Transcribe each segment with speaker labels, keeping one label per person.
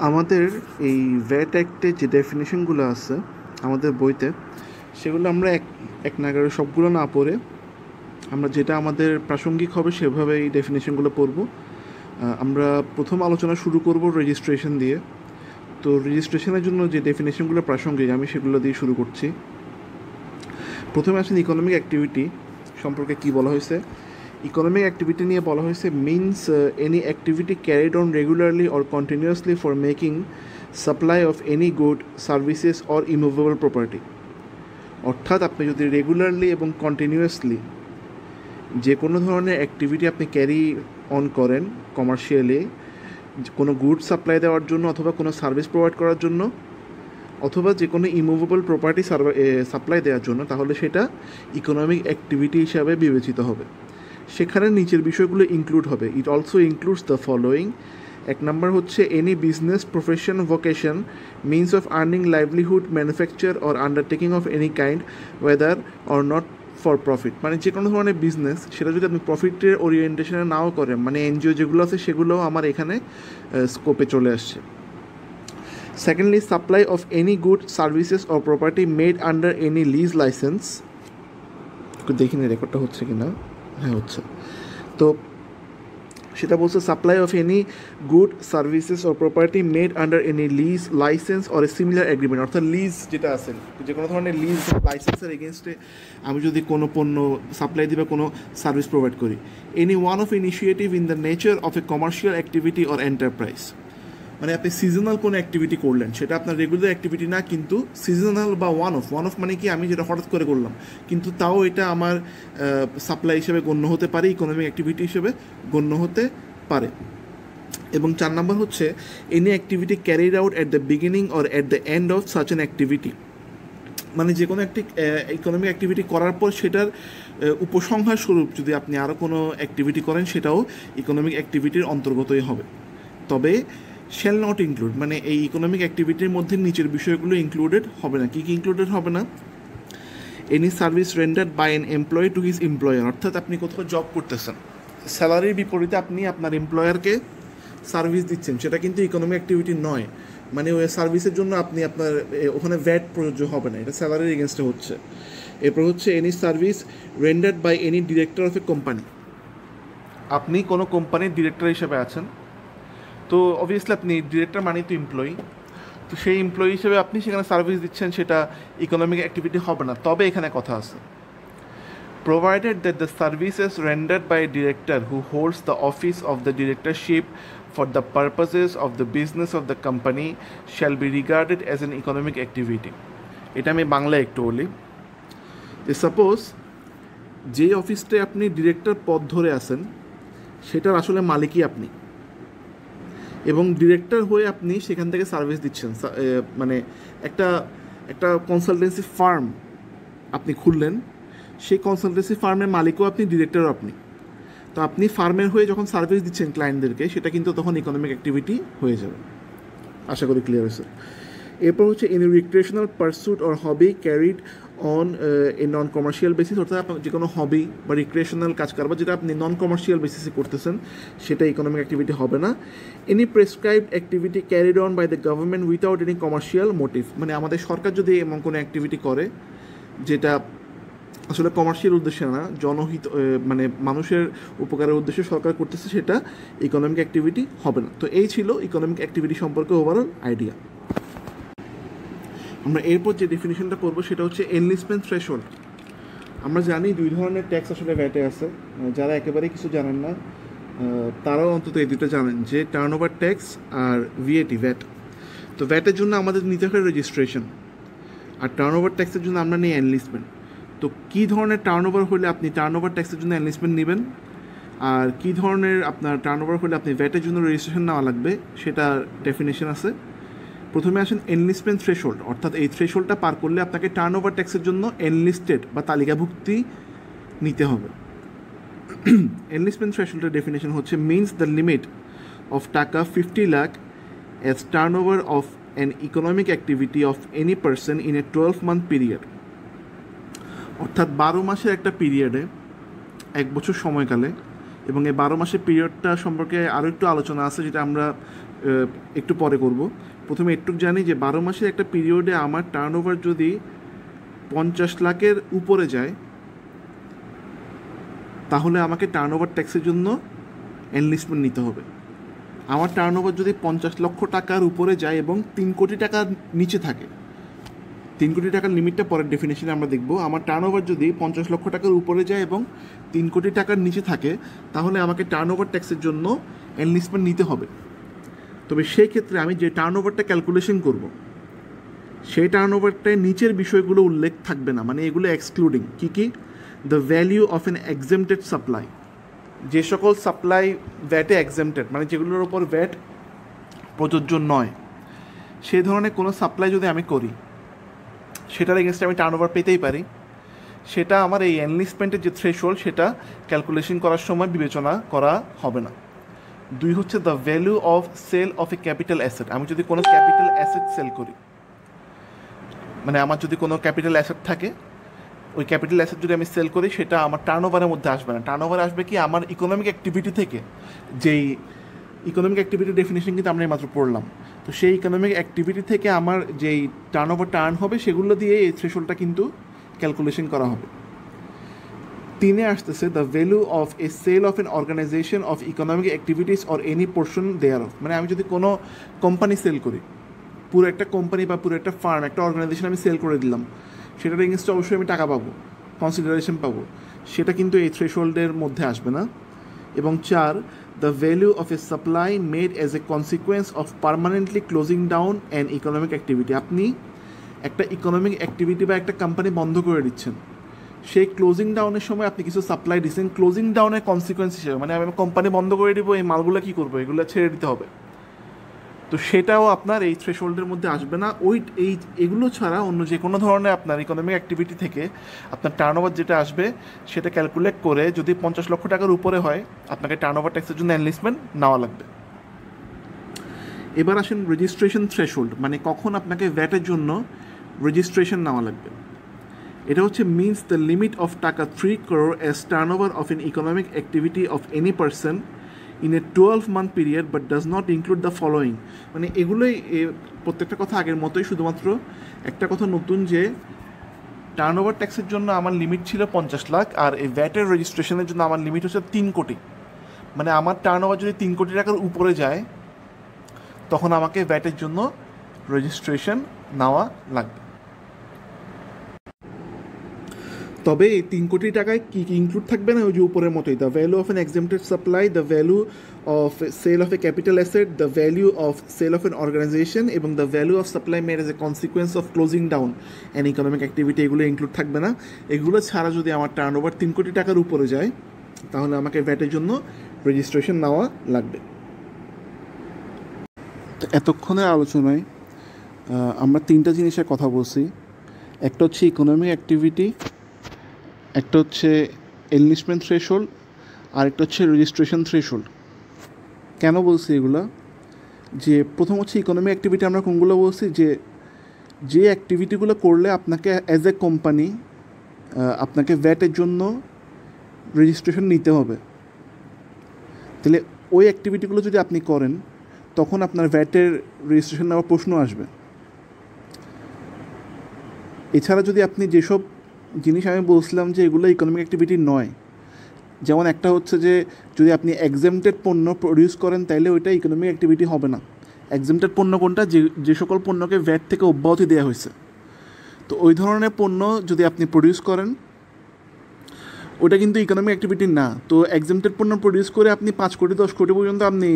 Speaker 1: আমাদের এই ভ্যাট অ্যাক্টে যে ডেফিনেশনগুলো আছে আমাদের বইতে, সেগুলো আমরা এক এক নাগারে সবগুলো না পড়ে আমরা যেটা আমাদের প্রাসঙ্গিক হবে সেভাবে এই ডেফিনেশনগুলো পড়ব। আমরা প্রথম আলোচনা শুরু করব রেজিস্ট্রেশন দিয়ে। তো রেজিস্ট্রেশনের জন্য যে ডেফিনেশনগুলো প্রাসঙ্গিক আমি সেগুলো দিয়ে শুরু করছি। প্রথমে আসেন ইকোনমিক অ্যাক্টিভিটি সম্পর্কে কি বলা হয়েছে। ইকোনমিক অ্যাক্টিভিটি নিয়ে বলা হয়েছে means any activity carried on regularly or continuously for making supply of any good services or immovable property. অর্থাৎ আপনি যদি রেগুলারলি এবং কন্টিনিউয়াসলি যে কোনো ধরনের অ্যাক্টিভিটি আপনি ক্যারি অন করেন কমার্শিয়ালি, কোনো গুড সাপ্লাই দেওয়ার জন্য অথবা কোনো সার্ভিস প্রোভাইড করার জন্য অথবা যে কোনো ইমুভেবল প্রপার্টি সাপ্লাই দেওয়ার জন্য, তাহলে সেটা ইকোনমিক অ্যাক্টিভিটি হিসাবে বিবেচিত হবে। সেখানে নিচের বিষয়গুলো ইনক্লুড হবে। It also includes the following. এক নম্বর হচ্ছে any business profession vocation means of earning livelihood manufacture or undertaking of any kind weather or not for profit. মানে যে কোনো ধরনের বিজনেস, সেটা যদি আপনি প্রফিটের ওরিয়েন্টেশনে নাও করেন, মানে এনজিও যেগুলো আছে সেগুলোও আমার এখানে স্কোপে চলে আসছে। Secondly, supply of any good services or property made under any lease licence. দেখিনি রেকর্ডটা হচ্ছে কি না, হ্যাঁ হচ্ছে। তো সেটা বলছে supply of any good services or property made under any lease licence or a similar agreement. অর্থাৎ লিজ যেটা আছে, যে কোনো ধরনের লিজ লাইসেন্সের এগেনস্টে আমি যদি কোনো পণ্য সাপ্লাই দিই বা কোনো সার্ভিস প্রোভাইড করি। Any one of initiative in the nature of A commercial activity or enterprise. মানে আপনি সিজনাল কোনো অ্যাক্টিভিটি করলেন, সেটা আপনার রেগুলার অ্যাক্টিভিটি না, কিন্তু সিজনাল বা ওয়ান অফ মানে কি আমি যেটা হঠাৎ করে করলাম, কিন্তু তাও এটা আমার সাপ্লাই হিসেবে গণ্য হতে পারে, ইকোনমিক অ্যাক্টিভিটি হিসেবে গণ্য হতে পারে। এবং 4 নম্বর হচ্ছে any activity carried out at the beginning or at the end of such an activity. মানে যে কোনো একটি ইকোনমিক অ্যাক্টিভিটি করার পর সেটার উপসংহার স্বরূপ যদি আপনি আরও কোনো অ্যাক্টিভিটি করেন, সেটাও ইকোনমিক অ্যাক্টিভিটির অন্তর্গতই হবে। তবে শ্যাল নট ইনক্লুড, মানে এই ইকোনমিক অ্যাক্টিভিটির মধ্যে নিচের বিষয়গুলো ইনক্লুডেড হবে না। কী কী ইনক্লুডেড হবে না? Any service rendered by an employee to his employer. অর্থাৎ আপনি কোথাও জব করতেছেন, স্যালারির বিপরীতে আপনি আপনার এমপ্লয়ারকে সার্ভিস দিচ্ছেন, সেটা কিন্তু ইকোনমিক অ্যাক্টিভিটি নয়। মানে ওই সার্ভিসের জন্য আপনি আপনার ওখানে ভ্যাট প্রযোজ্য হবে না, এটা স্যালারির এগেনস্টে হচ্ছে। এরপর হচ্ছে any service rendered by any director of a company. আপনি কোনো কোম্পানির ডিরেক্টর হিসেবে আছেন, তো অবভিয়াসলি আপনি ডিরেক্টর মানেই তো এমপ্লয়ি, তো সেই এমপ্লয়ি হিসেবে আপনি সেখানে সার্ভিস দিচ্ছেন, সেটা ইকোনমিক অ্যাক্টিভিটি হবে না। তবে এখানে কথা আছে, provided that the services rendered by a director who holds the office of the directorship for the purposes of the business of the company shall be regarded as an economic activity. এটা আমি বাংলায় একটু বলি যে suppose যে অফিসটায় আপনি director পদ ধরে আছেন, সেটার আসলে মালিকই আপনি, এবং ডিরেক্টর হয়ে আপনি সেখান থেকে সার্ভিস দিচ্ছেন। মানে একটা একটা কনসালটেন্সি ফার্ম আপনি খুললেন, সেই কনসালটেন্সি ফার্মের মালিকও আপনি, ডিরেক্টরও আপনি। তো আপনি ফার্মের হয়ে যখন সার্ভিস দিচ্ছেন ক্লায়েন্টদেরকে, সেটা কিন্তু তখন ইকোনমিক অ্যাক্টিভিটি হয়ে যাবে। আশা করি ক্লিয়ার হয়েছে। এরপর হচ্ছে in recreational pursuit or hobby carried on a non commercial basis. অর্থাৎ আপনার যে কোনো হবি বা রিক্রিয়েশনাল কাজ কারবার যেটা আপনি নন কমার্শিয়াল বেসিসে করতেছেন, সেটা ইকোনমিক অ্যাক্টিভিটি হবে না। Any prescribed activity carried on by the government without any commercial motive. মানে আমাদের সরকার যদি এমন কোনো অ্যাক্টিভিটি করে যেটা আসলে কমার্শিয়াল উদ্দেশ্যে না, জনহিত মানে মানুষের উপকারের উদ্দেশ্যে সরকার করতেছে, সেটা ইকোনমিক অ্যাক্টিভিটি হবে না। তো এই ছিল ইকোনমিক অ্যাক্টিভিটি সম্পর্কে ওভারঅল আইডিয়া। আমরা এরপর যে ডেফিনিশনটা করবো সেটা হচ্ছে এনলিস্টমেন্ট থ্রেশহোল্ড। আমরা জানি দুই ধরনের ট্যাক্স আসলে ভ্যাটে আছে। যারা একেবারেই কিছু জানেন না তারাও অন্তত এই দুটো জানেন, যে টার্নওভার ট্যাক্স আর ভিএটি ভ্যাট। তো ভ্যাটের জন্য আমাদের নিতে হয় রেজিস্ট্রেশন, আর টার্নওভার ট্যাক্সের জন্য আমরা নিই এনলিস্টমেন্ট। তো কী ধরনের টার্নওভার হলে আপনি টার্নওভার ট্যাক্সের জন্য এনলিস্টমেন্ট নেবেন, আর কী ধরনের আপনার টার্নওভার হলে আপনি ভ্যাটের জন্য রেজিস্ট্রেশন নেওয়া লাগবে, সেটার ডেফিনেশন আছে। প্রথমে আসেন এনলিস্টমেন্ট থ্রেশহোল্ড। অর্থাৎ এই থ্রেশহোল্ডটা পার করলে আপনাকে টার্নওভার ট্যাক্সের জন্য এনলিস্টেড বা তালিকাভুক্তি নিতে হবে। এনলিস্টমেন্ট থ্রেশহোল্ডের ডেফিনেশন হচ্ছে মিনস দ্য লিমিট অফ টাকা 50 lakh as turnover of an economic activity of any person in a 12-month period. অর্থাৎ 12 মাসের একটা পিরিয়ডে, 1 বছর সময়কালে এবং এই 12 মাসের পিরিয়ডটা সম্পর্কে আরও একটু আলোচনা আছে, যেটা আমরা একটু পরে করব। প্রথমে একটু জানি যে 12 মাসের একটা পিরিয়ডে আমার টার্নওভার যদি 50 লাখের উপরে যায়, তাহলে আমাকে টার্নওভার ট্যাক্সের জন্য এনলিস্টমেন্ট নিতে হবে। আমার টার্নওভার যদি 50 লক্ষ টাকার উপরে যায় এবং 3 কোটি টাকার নিচে থাকে, 3 কোটি টাকার লিমিটটা পরের ডেফিনেশনে আমরা দেখব। আমার টার্নওভার যদি 50 লক্ষ টাকার উপরে যায় এবং 3 কোটি টাকার নিচে থাকে, তাহলে আমাকে টার্নওভার ট্যাক্সের জন্য এনলিস্টমেন্ট নিতে হবে। তবে সেই ক্ষেত্রে আমি যে টার্নওভারটা ক্যালকুলেশন করব, সেই টার্নওভারটায় নিচের বিষয়গুলো উল্লেখ থাকবে না, মানে এগুলো এক্সক্লুডিং। কী কী? The value of an exempted supply, যে সকল সাপ্লাই ভ্যাটে এক্সেমটেড, মানে যেগুলোর ওপর ভ্যাট প্রযোজ্য নয়, সেই ধরনের কোনো সাপ্লাই যদি আমি করি, সেটার এগেনস্টে আমি টার্নওভার পেতেই পারি। সেটা আমার এই এনলিস্টমেন্টের যে থ্রেশহোল্ড, সেটা ক্যালকুলেশন করার সময় বিবেচনা করা হবে না। 2 হচ্ছে the value of sale of a capital asset. আমি যদি কোনো ক্যাপিটাল অ্যাসেট সেল করি, মানে আমার যদি কোনো ক্যাপিটাল অ্যাসেট থাকে, ওই ক্যাপিটাল অ্যাসেট যদি আমি সেল করি, সেটা আমার টার্নওভারের মধ্যে আসবে না। টার্নওভার আসবে কি আমার ইকোনমিক অ্যাক্টিভিটি থেকে। যেই ইকোনমিক অ্যাক্টিভিটির ডেফিনেশন কিন্তু আমরা মাত্র পড়লাম, তো সেই ইকোনমিক অ্যাক্টিভিটি থেকে আমার যেই টার্নওভারটা আর্ন হবে, সেগুলো দিয়ে এই থ্রেশহোল্ডটা কিন্তু ক্যালকুলেশন করা হবে। 3 আসতেছে the value of a sale of an organisation of economic activities or any portion thereof. মানে আমি যদি কোনো কোম্পানি সেল করি, পুরো একটা কোম্পানি বা পুরো একটা ফার্ম, একটা অর্গানাইজেশন আমি সেল করে দিলাম, সেটার এগেনস্টে অবশ্যই আমি টাকা পাবো, কনসিডারেশন পাবো, সেটা কিন্তু এই থ্রেশহোল্ডের মধ্যে আসবে না। এবং 4, the value of A supply made as a consequence of permanently closing down an economic activity. আপনি একটা ইকোনমিক অ্যাক্টিভিটি বা একটা কোম্পানি বন্ধ করে দিচ্ছেন, সেই ক্লোজিং ডাউনের সময় আপনি কিছু সাপ্লাই দিচ্ছেন, ক্লোজিং ডাউনের কনসিকুয়েন্স হিসেবে, মানে আমি কোম্পানি বন্ধ করে দিব, এই মালগুলো কী করবো, এগুলো ছেড়ে দিতে হবে, তো সেটাও আপনার এই থ্রেশহোল্ডের মধ্যে আসবে না। এগুলো ছাড়া অন্য যে কোনো ধরনের আপনার ইকোনমিক অ্যাক্টিভিটি থেকে আপনার টার্নওভার যেটা আসবে, সেটা ক্যালকুলেট করে যদি 50 লক্ষ টাকার উপরে হয়, আপনাকে টার্নওভার ট্যাক্সের জন্য এনলিস্টমেন্ট নেওয়া লাগবে। এবার আসেন রেজিস্ট্রেশন থ্রেশহোল্ড, মানে কখন আপনাকে ভ্যাটের জন্য রেজিস্ট্রেশন নেওয়া লাগবে। এটা হচ্ছে মিনস দ্য লিমিট অফ টাকা 3 crore as turnover of N economic activity of any person in a 12-month period but does not include the following. মানে এগুলোই প্রত্যেকটা কথা আগের মতোই, শুধুমাত্র একটা কথা নতুন, যে টার্নওভার ট্যাক্সের জন্য আমার লিমিট ছিল 50 লাখ, আর এই ভ্যাটের রেজিস্ট্রেশনের জন্য আমার লিমিট হচ্ছে 3 কোটি। মানে আমার টার্নওভার যদি 3 কোটি টাকার উপরে যায়, তখন আমাকে ভ্যাটের জন্য রেজিস্ট্রেশন নেওয়া লাগবে। তবে এই 3 কোটি টাকায় কী কী ইনক্লুড থাকবে না, ওই যে উপরের মতোই, the value of an exempted supply, the value of sale of a capital asset, the value of sale of an organisation এবং the value of supply made as a consequence of closing down an economic activity, এগুলো include থাকবে না। এগুলো ছাড়া যদি আমার turnover 3 কোটি টাকার উপরে যায়, তাহলে আমাকে ভ্যাটের জন্য রেজিস্ট্রেশন নেওয়া লাগবে। তো এতক্ষণের আলোচনায় আমরা 3টা জিনিসের কথা বলছি। একটা হচ্ছে ইকোনমিক অ্যাক্টিভিটি, একটা হচ্ছে এনলিস্টমেন্ট থ্রেশহোল্ড, আর একটা হচ্ছে রেজিস্ট্রেশন থ্রেশহোল্ড। কেন বলছি এগুলো? যে প্রথম হচ্ছে ইকোনমিক অ্যাক্টিভিটি, আমরা কোনগুলো বলছি, যে অ্যাক্টিভিটিগুলো করলে আপনাকে অ্যাজ এ কোম্পানি আপনাকে ভ্যাটের জন্য রেজিস্ট্রেশন নিতে হবে। তাহলে ওই অ্যাক্টিভিটিগুলো যদি আপনি করেন, তখন আপনার ভ্যাটের রেজিস্ট্রেশন নেওয়ার প্রশ্ন আসবে। এছাড়া যদি আপনি যেসব জিনিস আমি বলছিলাম যে এগুলো ইকোনমিক অ্যাক্টিভিটি নয়, যেমন একটা হচ্ছে যে যদি আপনি এক্সেমটেড পণ্য প্রডিউস করেন, তাইলে ওইটা ইকোনমিক অ্যাক্টিভিটি হবে না। এক্সেমটেড পণ্য কোনটা? যে সকল পণ্যকে ভ্যাট থেকে অব্যাহতি দেওয়া হয়েছে, তো ওই ধরনের পণ্য যদি আপনি প্রডিউস করেন, ওটা কিন্তু ইকোনমিক অ্যাক্টিভিটি না। তো এক্সেমটেড পণ্য প্রডিউস করে আপনি 5 কোটি 10 কোটি পর্যন্ত আপনি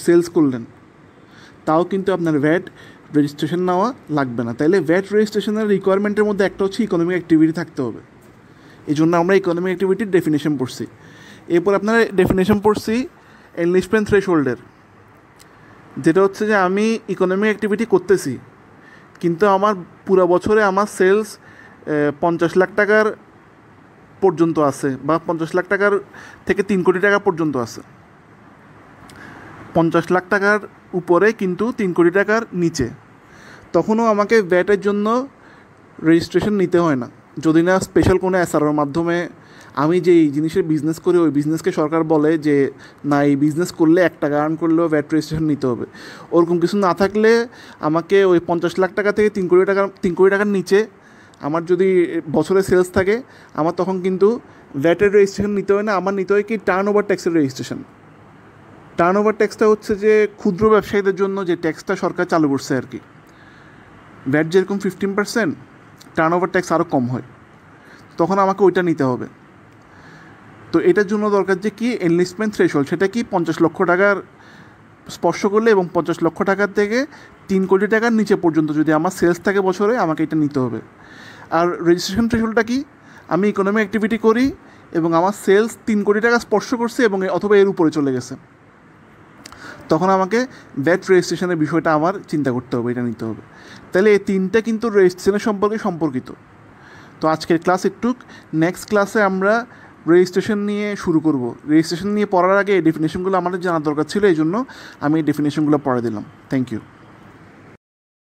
Speaker 1: সেলস করলেন, তাও কিন্তু আপনার ভ্যাট রেজিস্ট্রেশন নেওয়া লাগবে না। তাইলে ভ্যাট রেজিস্ট্রেশনের রিকোয়ারমেন্টের মধ্যে একটা হচ্ছে ইকোনমিক অ্যাক্টিভিটি থাকতে হবে। এই জন্য আমরা ইকোনমিক অ্যাক্টিভিটির ডেফিনেশন পড়ছি। এরপর আপনার ডেফিনেশন পড়ছি এনলিস্টমেন্ট থ্রেশহোল্ডের, যেটা হচ্ছে যে আমি ইকোনমিক অ্যাক্টিভিটি করতেছি, কিন্তু আমার পুরো বছরে আমার সেলস 50 লাখ টাকার পর্যন্ত আছে, বা 50 লাখ টাকার থেকে 3 কোটি টাকা পর্যন্ত আছে। 50 লাখ টাকার উপরে কিন্তু 3 কোটি টাকার নিচে, তখনও আমাকে ভ্যাটের জন্য রেজিস্ট্রেশন নিতে হয় না, যদি না স্পেশাল কোনো এসআরওর মাধ্যমে আমি যে এই জিনিসের বিজনেস করি ওই বিজনেসকে সরকার বলে যে না এই বিজনেস করলে 1 টাকা আর্ন করলেও ভ্যাট রেজিস্ট্রেশন নিতে হবে, ওরকম কিছু না থাকলে আমাকে ওই 50 লাখ টাকা থেকে 3 কোটি টাকার নিচে আমার যদি বছরে সেলস থাকে আমার তখন কিন্তু ভ্যাটের রেজিস্ট্রেশন নিতে হয় না, আমার নিতে হয় কি টার্ন ওভার ট্যাক্সের রেজিস্ট্রেশন। টার্ন ওভার ট্যাক্সটা হচ্ছে যে ক্ষুদ্র ব্যবসায়ীদের জন্য যে ট্যাক্সটা সরকার চালু করছে আর কি। ভ্যাট যেরকম 15%, টার্ন ওভার ট্যাক্স আরও কম হয়, তখন আমাকে ওইটা নিতে হবে। তো এটার জন্য দরকার যে কি এনলিস্টমেন্ট থ্রেশহোল্ড, সেটা কি 50 লক্ষ টাকার স্পর্শ করলে এবং 50 লক্ষ টাকার থেকে 3 কোটি টাকার নিচে পর্যন্ত যদি আমার সেলস থাকে বছরে আমাকে এটা নিতে হবে। আর রেজিস্ট্রেশন থ্রেশহোল্ডটা কি, আমি ইকোনমি অ্যাক্টিভিটি করি এবং আমার সেলস 3 কোটি টাকা স্পর্শ করছে এবং অথবা এর উপরে চলে গেছে, তখন আমাকে ভ্যাট রেজিস্ট্রেশনের বিষয়টা আমার চিন্তা করতে হবে, এটা নিতে হবে। তাহলে এই তিনটা কিন্তু রেজিস্ট্রেশনের সম্পর্কে সম্পর্কিত। তো আজকের ক্লাস একটু, নেক্সট ক্লাসে আমরা রেজিস্ট্রেশন নিয়ে শুরু করব। রেজিস্ট্রেশন নিয়ে পড়ার আগে এই ডেফিনেশনগুলো আমাদের জানার দরকার ছিল, এই জন্য আমি এই ডেফিনেশনগুলো পড়ে দিলাম। Thank you.